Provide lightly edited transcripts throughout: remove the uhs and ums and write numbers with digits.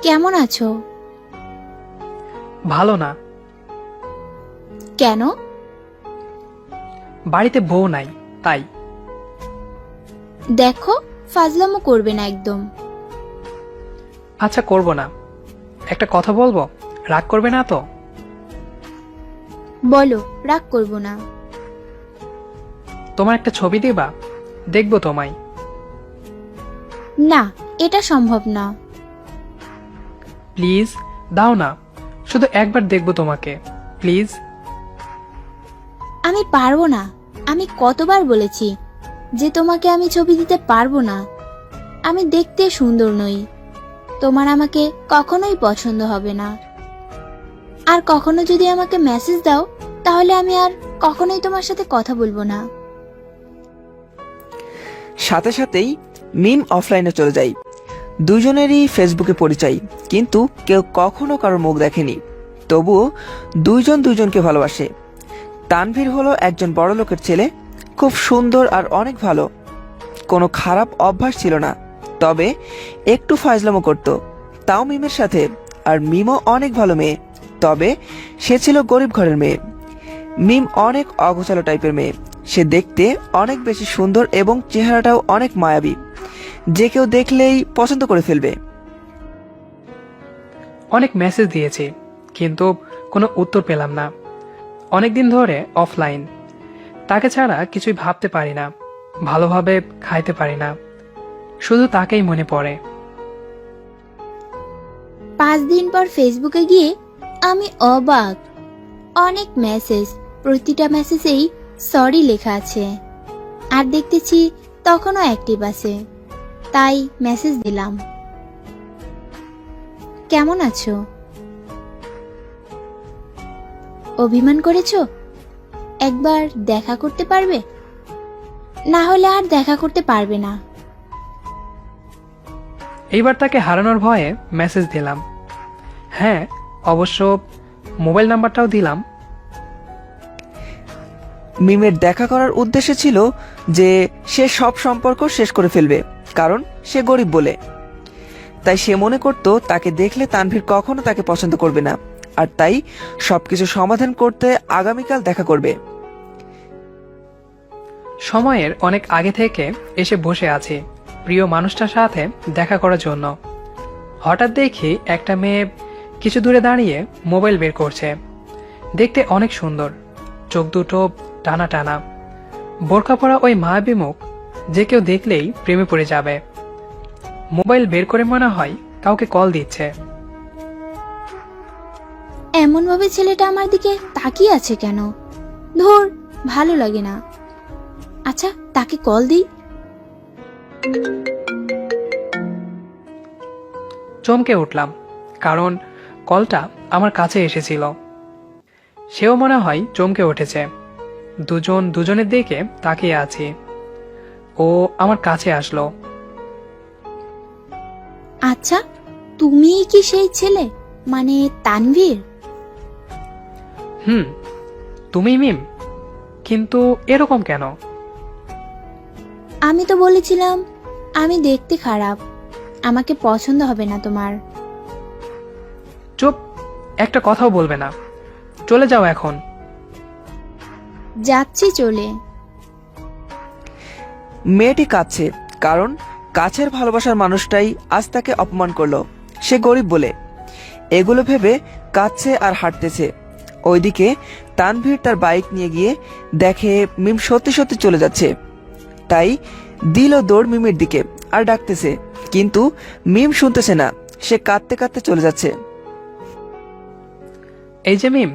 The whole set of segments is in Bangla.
কেমন আছো? ভালো না। কেন? বাড়িতে বউ নাই, তাই। দেখো, ফাজলামো করবে না একদম। আচ্ছা, করব না। একটা কথা বলবো, রাগ করবে না তো? বলো, রাগ করব না। তোমার একটা ছবি দিবা, দেখবো তোমায়। না, এটা সম্ভব না। প্লিজ দাও না, শুধু একবার দেখবো তোমাকে, প্লিজ। আমি পারবো না। আমি কতবার বলেছি যে তোমাকে আমি ছবি দিতে পারবো না। আমি দেখতে সুন্দর নই। তোমার আমাকে কখনোই পছন্দ হবে না। আর কখনো যদি আমাকে মেসেজ দাও, তাহলে আমি আর কখনোই তোমার সাথে কথা বলবো না। সাথে সাথেই মিম অফলাইনে চলে যায়। দুজনেরই ফেসবুকে পরিচয়, কিন্তু কেউ কখনো কারোর মুখ দেখেনি। তবুও দুইজন দুইজনকে ভালোবাসে। তানভীর হলো একজন বড় লোকের ছেলে, খুব সুন্দর আর অনেক ভালো। কোনো খারাপ অভ্যাস ছিল না, তবে একটু ফাজলামো করত, তাও মিমের সাথে। আর মিমও অনেক ভালো মেয়ে, তবে সে ছিল গরিব ঘরের মেয়ে। মিম অনেক অগোছালো টাইপের মেয়ে। সে দেখতে অনেক বেশি সুন্দর এবং চেহারাটাও অনেক মায়াবী, যে কেউ দেখলেই পছন্দ করে ফেলবে। অনেক মেসেজ দিয়েছি, কিন্তু কোনো উত্তর পেলাম না। অনেকদিন ধরে অফলাইন। তাকে ছাড়া কিছুই ভাবতে পারি না, ভালোভাবে খাইতে পারি না, শুধু তাকেই মনে পড়ে। 5 দিন পর ফেসবুকে গিয়ে আমি অবাক। অনেক মেসেজ, প্রতিটা মেসেজেই সরি লেখা আছে। আর দেখতেছি তখনও অ্যাক্টিভ আছে, তাই মেসেজ দিলাম। কেমন আছো? অভিমান করেছো? একবার দেখা করতে পারবে? না হলে আর দেখা করতে পারবে না। এইবার তাকে হারানোর ভয়ে মেসেজ দিলাম। হ্যাঁ, অবশ্য মোবাইল নাম্বারটাও দিলাম। মিমের দেখা করার উদ্দেশ্য ছিল যে সে সব সম্পর্ক শেষ করে ফেলবে, কারণ সে গরিব বলে। তাই সে মনে করত তাকে দেখলে তানভীর কখনো তাকে পছন্দ করবে না, আর তাই সবকিছু সমাধান করতে আগামীকাল দেখা করবে। সময়ের অনেক আগে থেকে এসে বসে আছি প্রিয় মানুষটার সাথে দেখা করার জন্য। হঠাৎ দেখি একটা মেয়ে কিছু দূরে দাঁড়িয়ে মোবাইল বের করছে। দেখতে অনেক সুন্দর, চোখ দুটো টানা টানা, বোরকা পরা ওই মায়াবী মুখ, যে কেউ দেখলেই প্রেমে পড়ে যাবে। মোবাইল বের করে মনে হয় কাউকে কল দিচ্ছে। এমন ভাবে ছেলেটা আমার দিকে তাকিয়ে আছে কেন? ধুর, ভালো লাগে না। আচ্ছা, তাকে কল দিই। চমকে উঠলাম, কারণ কলটা আমার কাছে এসেছিল। সেও মনে হয় চমকে উঠেছে। দুজন দুজনের দিকে তাকিয়ে আছি। ও আমার কাছে আসলো। আচ্ছা, তুমিই কি সেই ছেলে, মানে তানভীর? হুম, তুমি মিম, কিন্তু এরকম কেন? আমি তো বলেছিলাম আমি দেখতে খারাপ, আমাকে পছন্দ হবে না তোমার। চুপ, একটা কথাও বলবে না। চলে যাও এখন। যাচ্ছি চলে। মেয়েটি কাঁদছে, কারণ কাছের ভালোবাসার মানুষটাই আজ তাকে অপমান করলো। সে গরিব বলে এগুলো ভেবে কাঁদছে আর হাঁটতেছে। ওইদিকে তানভীর তার বাইক নিয়ে গিয়ে দেখে মিম সত্যি সত্যি চলে যাচ্ছে। তাই দিল দৌড় মিমের দিকে আর ডাকতেছে, কিন্তু মিম শুনতেছে না। সে কাঁদতে কাঁদতে চলে যাচ্ছে। এই যে মিম,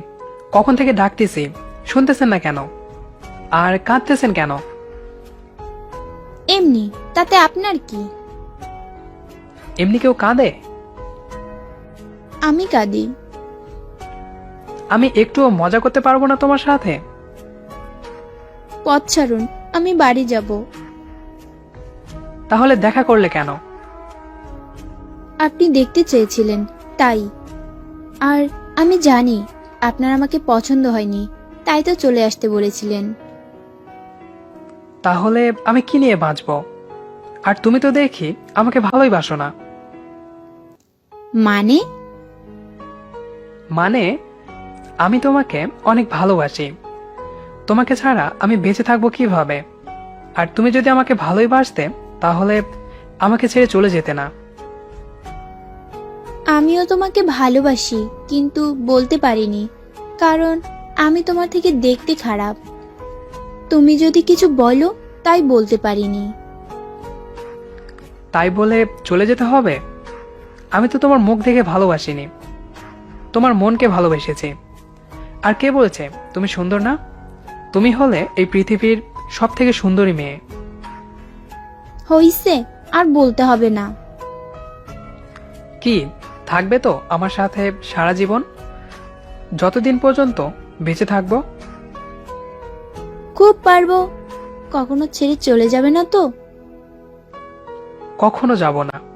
কখন থেকে ডাকতেছি, শুনতেছেন না কেন? আর কাঁদতেছেন কেন? এমনি, তাতে আপনার কি? এমনি কেউ কাঁদে? আমি কাঁদি। আমি একটুও মজা করতে পারবো না তোমার সাথে? পথ ছাড়ুন, আমি বাড়ি যাব। তাহলে দেখা করলে কেন? আপনি দেখতে চেয়েছিলেন, তাই। আর আমি জানি আপনার আমাকে পছন্দ হয়নি, তাই তো চলে আসতে বলেছিলেন। তাহলে আমি কি নিয়ে বাঁচবো? আর তুমি তো দেখি আমাকে ভালোই বাসো না। মানে? মানে আমি তোমাকে অনেক ভালোবাসি। তোমাকে ছাড়া আমি বেঁচে থাকবো কিভাবে? আর তুমি যদি আমাকে ভালোই বাসতে তাহলে আমাকে ছেড়ে চলে যেতে না। আমিও তোমাকে ভালোবাসি, কিন্তু বলতে পারিনি, কারণ আমি তোমার থেকে দেখতে খারাপ। তুমি যদি কিছু বলো তাই বলতে পারিনি। তাই বলে চলে যেতে হবে? আমি তো তোমার মুখ দেখে ভালোবাসিনি, তোমার মনকে ভালোবেসেছি। আর কে বলেছে তুমি সুন্দর না? তুমি হলে এই পৃথিবীর সব থেকে সুন্দরী মেয়ে। হইছে, আর বলতে হবে না। কি থাকবে তো আমার সাথে সারা জীবন, যতদিন পর্যন্ত বেঁচে থাকবো? খুব পারবো। কখনো ছেড়ে চলে যাবে না তো? কখনো যাব না।